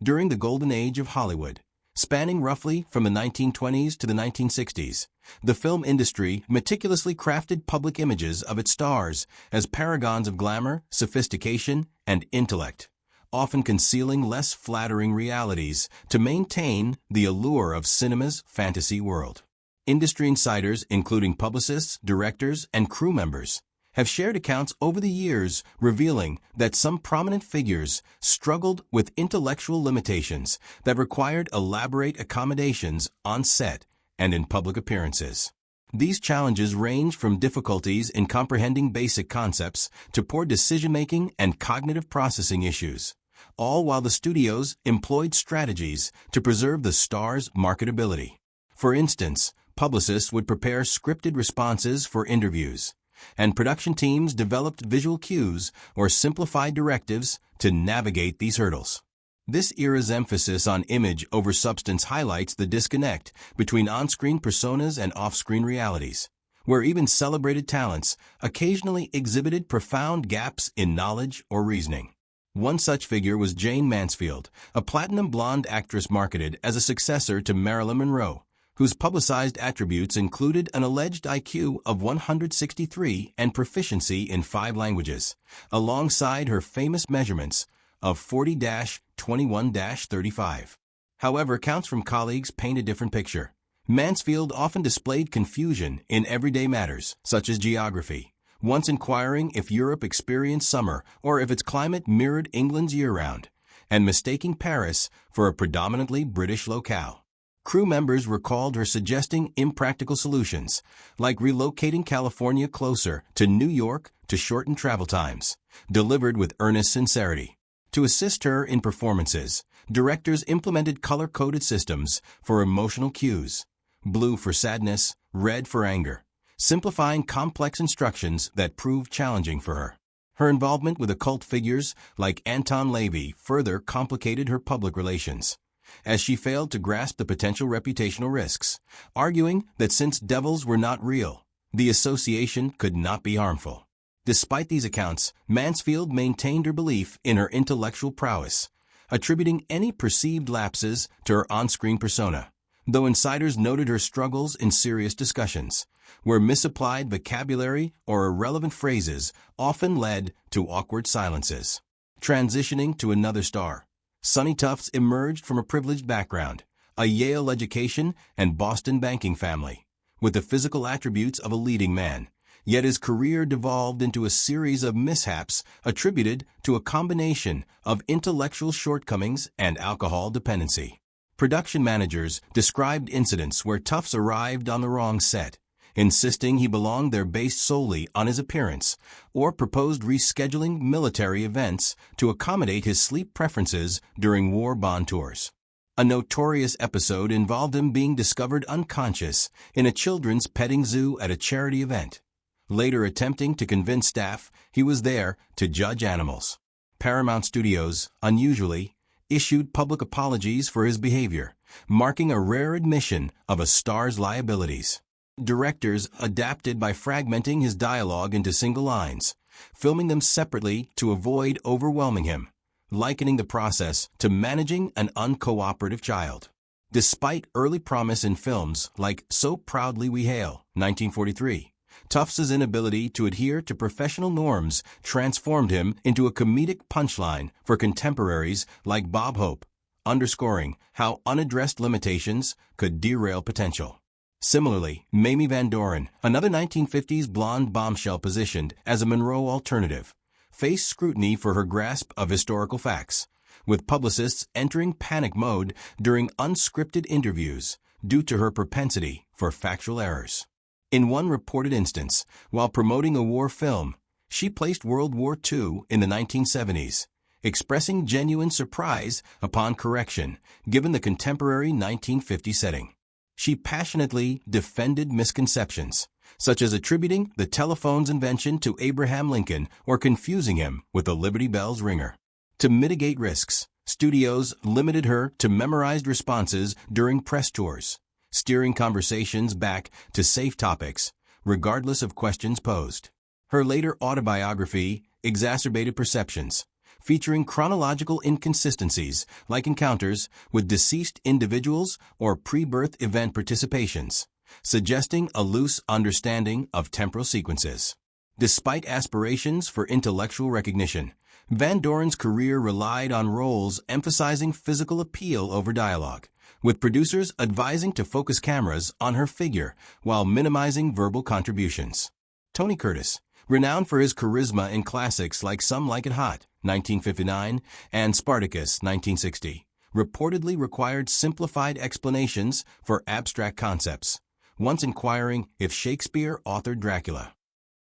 during the golden age of Hollywood. Spanning roughly from the 1920s to the 1960s, the film industry meticulously crafted public images of its stars as paragons of glamour, sophistication, and intellect, often concealing less flattering realities to maintain the allure of cinema's fantasy world. Industry insiders, including publicists, directors, and crew members, have shared accounts over the years revealing that some prominent figures struggled with intellectual limitations that required elaborate accommodations on set and in public appearances. These challenges range from difficulties in comprehending basic concepts to poor decision-making and cognitive processing issues, all while the studios employed strategies to preserve the star's marketability. For instance, publicists would prepare scripted responses for interviews, and production teams developed visual cues or simplified directives to navigate these hurdles. This era's emphasis on image over substance highlights the disconnect between on-screen personas and off-screen realities, where even celebrated talents occasionally exhibited profound gaps in knowledge or reasoning. One such figure was Jayne Mansfield, a platinum blonde actress marketed as a successor to Marilyn Monroe, whose publicized attributes included an alleged IQ of 163 and proficiency in 5 languages, alongside her famous measurements of 40-21-35. However, accounts from colleagues paint a different picture. Mansfield often displayed confusion in everyday matters, such as geography, once inquiring if Europe experienced summer or if its climate mirrored England's year-round, and mistaking Paris for a predominantly British locale. Crew members recalled her suggesting impractical solutions, like relocating California closer to New York to shorten travel times, delivered with earnest sincerity. To assist her in performances, directors implemented color-coded systems for emotional cues, blue for sadness, red for anger, simplifying complex instructions that proved challenging for her. Her involvement with occult figures like Anton LaVey further complicated her public relations, as she failed to grasp the potential reputational risks, arguing that since devils were not real, the association could not be harmful. Despite these accounts, Mansfield maintained her belief in her intellectual prowess, attributing any perceived lapses to her on-screen persona, though insiders noted her struggles in serious discussions, where misapplied vocabulary or irrelevant phrases often led to awkward silences. Transitioning to another star, Sonny Tufts emerged from a privileged background, a Yale education and Boston banking family, with the physical attributes of a leading man, yet his career devolved into a series of mishaps attributed to a combination of intellectual shortcomings and alcohol dependency. Production managers described incidents where Tufts arrived on the wrong set, insisting he belonged there based solely on his appearance, or proposed rescheduling military events to accommodate his sleep preferences during war bond tours. A notorious episode involved him being discovered unconscious in a children's petting zoo at a charity event, later attempting to convince staff he was there to judge animals. Paramount Studios, unusually, issued public apologies for his behavior, marking a rare admission of a star's liabilities. Directors adapted by fragmenting his dialogue into single lines, filming them separately to avoid overwhelming him, likening the process to managing an uncooperative child. Despite early promise in films like So Proudly We Hail, 1943, Tufts' inability to adhere to professional norms transformed him into a comedic punchline for contemporaries like Bob Hope, underscoring how unaddressed limitations could derail potential. Similarly, Mamie Van Doren, another 1950s blonde bombshell positioned as a Monroe alternative, faced scrutiny for her grasp of historical facts, with publicists entering panic mode during unscripted interviews due to her propensity for factual errors. In one reported instance, while promoting a war film, she placed World War II in the 1970s, expressing genuine surprise upon correction given the contemporary 1950 setting. She passionately defended misconceptions, such as attributing the telephone's invention to Abraham Lincoln or confusing him with the Liberty Bell's ringer. To mitigate risks, studios limited her to memorized responses during press tours, steering conversations back to safe topics, regardless of questions posed. Her later autobiography exacerbated perceptions, featuring chronological inconsistencies like encounters with deceased individuals or pre-birth event participations, suggesting a loose understanding of temporal sequences. Despite aspirations for intellectual recognition, Van Doren's career relied on roles emphasizing physical appeal over dialogue, with producers advising to focus cameras on her figure while minimizing verbal contributions. Tony Curtis, renowned for his charisma in classics like Some Like It Hot, 1959, and Spartacus, 1960, reportedly required simplified explanations for abstract concepts, once inquiring if Shakespeare authored Dracula.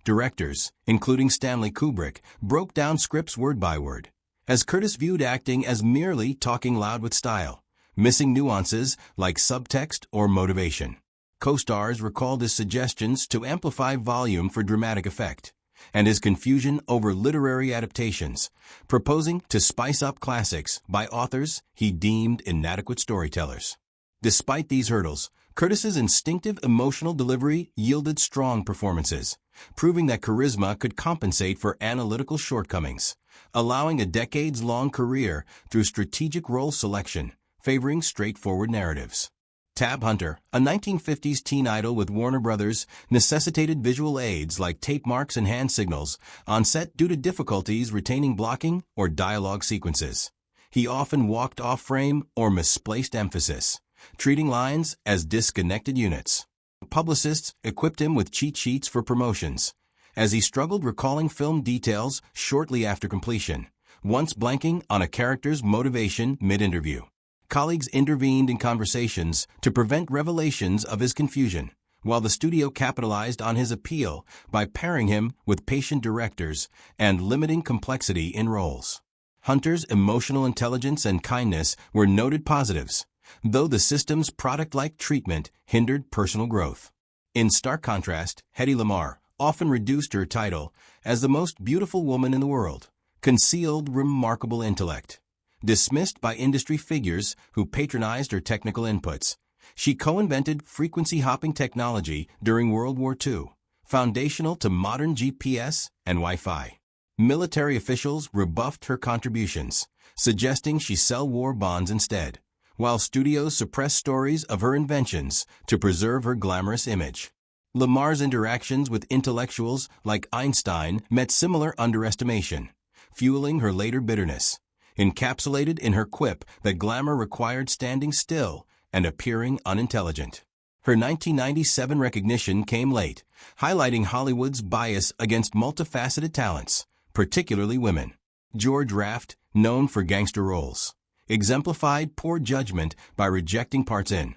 Directors, including Stanley Kubrick, broke down scripts word by word, as Curtis viewed acting as merely talking loud with style, missing nuances like subtext or motivation. Co-stars recalled his suggestions to amplify volume for dramatic effect, and his confusion over literary adaptations, proposing to spice up classics by authors he deemed inadequate storytellers. Despite these hurdles, Curtis's instinctive emotional delivery yielded strong performances, proving that charisma could compensate for analytical shortcomings, allowing a decades-long career through strategic role selection, favoring straightforward narratives. Tab Hunter, a 1950s teen idol with Warner Brothers, necessitated visual aids like tape marks and hand signals on set due to difficulties retaining blocking or dialogue sequences. He often walked off frame or misplaced emphasis, treating lines as disconnected units. Publicists equipped him with cheat sheets for promotions, as he struggled recalling film details shortly after completion, once blanking on a character's motivation mid-interview. Colleagues intervened in conversations to prevent revelations of his confusion, while the studio capitalized on his appeal by pairing him with patient directors and limiting complexity in roles. Hunter's emotional intelligence and kindness were noted positives, though the system's product-like treatment hindered personal growth. In stark contrast, Hedy Lamarr, often reduced her title as the most beautiful woman in the world, concealed remarkable intellect. Dismissed by industry figures who patronized her technical inputs, she co-invented frequency-hopping technology during World War II, foundational to modern GPS and Wi-Fi. Military officials rebuffed her contributions, suggesting she sell war bonds instead, while studios suppressed stories of her inventions to preserve her glamorous image. Lamarr's interactions with intellectuals like Einstein met similar underestimation, fueling her later bitterness, encapsulated in her quip that glamour required standing still and appearing unintelligent. Her 1997 recognition came late, highlighting Hollywood's bias against multifaceted talents, particularly women. George Raft, known for gangster roles, exemplified poor judgment by rejecting parts in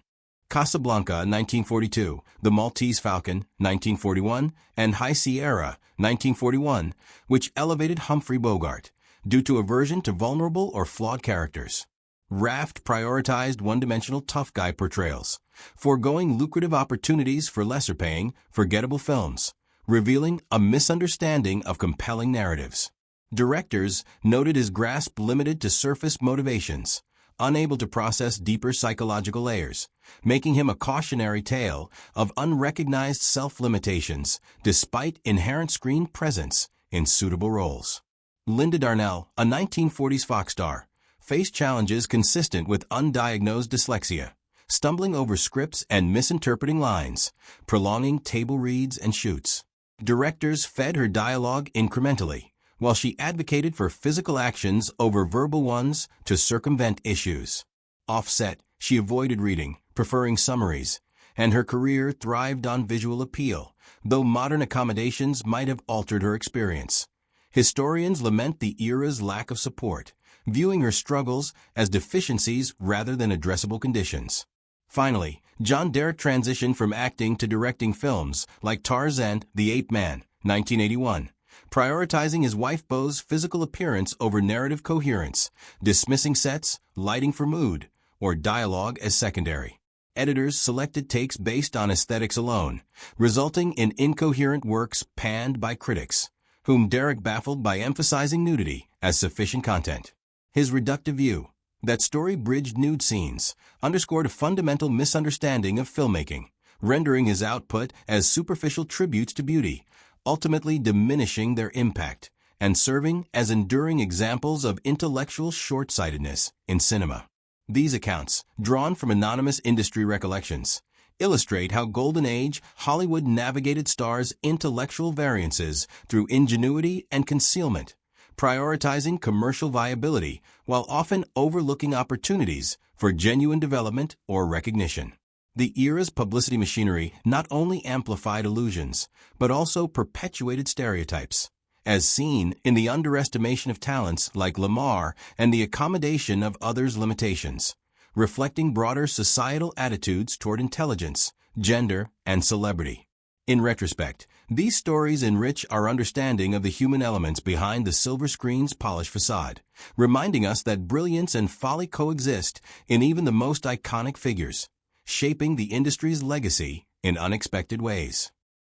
Casablanca, 1942, The Maltese Falcon, 1941, and High Sierra, 1941, which elevated Humphrey Bogart, due to aversion to vulnerable or flawed characters. Raft prioritized one-dimensional tough guy portrayals, foregoing lucrative opportunities for lesser-paying, forgettable films, revealing a misunderstanding of compelling narratives. Directors noted his grasp limited to surface motivations, unable to process deeper psychological layers, making him a cautionary tale of unrecognized self-limitations despite inherent screen presence in suitable roles. Linda Darnell, a 1940s Fox star, faced challenges consistent with undiagnosed dyslexia, stumbling over scripts and misinterpreting lines, prolonging table reads and shoots. Directors fed her dialogue incrementally, while she advocated for physical actions over verbal ones to circumvent issues. Off-set, she avoided reading, preferring summaries, and her career thrived on visual appeal, though modern accommodations might have altered her experience. Historians lament the era's lack of support, viewing her struggles as deficiencies rather than addressable conditions. Finally, John Derek transitioned from acting to directing films like Tarzan, The Ape Man, 1981, prioritizing his wife Bo's physical appearance over narrative coherence, dismissing sets, lighting for mood, or dialogue as secondary. Editors selected takes based on aesthetics alone, resulting in incoherent works panned by critics, whom Derek baffled by emphasizing nudity as sufficient content. His reductive view, that story-bridged nude scenes, underscored a fundamental misunderstanding of filmmaking, rendering his output as superficial tributes to beauty, ultimately diminishing their impact and serving as enduring examples of intellectual short-sightedness in cinema. These accounts, drawn from anonymous industry recollections, illustrate how Golden Age Hollywood navigated stars' intellectual variances through ingenuity and concealment, prioritizing commercial viability while often overlooking opportunities for genuine development or recognition. The era's publicity machinery not only amplified illusions, but also perpetuated stereotypes, as seen in the underestimation of talents like Lamar and the accommodation of others' limitations, reflecting broader societal attitudes toward intelligence, gender, and celebrity. In retrospect, these stories enrich our understanding of the human elements behind the silver screen's polished facade, reminding us that brilliance and folly coexist in even the most iconic figures, shaping the industry's legacy in unexpected ways.